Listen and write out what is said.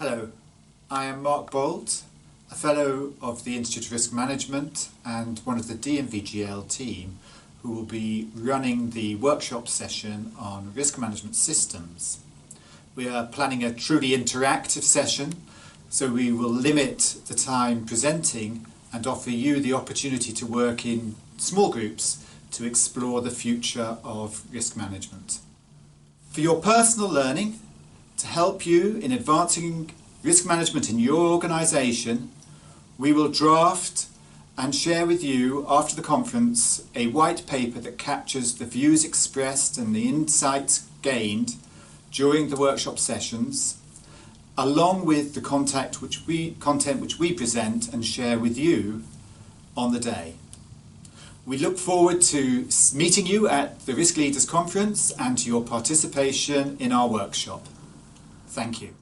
Hello, I am Mark Boult, a Fellow of the Institute of Risk Management and one of the DNV GL team who will be running the workshop session on risk management systems. We are planning a truly interactive session, so we will limit the time presenting and offer you the opportunity to work in small groups to explore the future of risk management. For your personal learning, to help you in advancing risk management in your organisation, we will draft and share with you after the conference a white paper that captures the views expressed and the insights gained during the workshop sessions, along with the content which we present and share with you on the day. We look forward to meeting you at the Risk Leaders Conference and to your participation in our workshop. Thank you.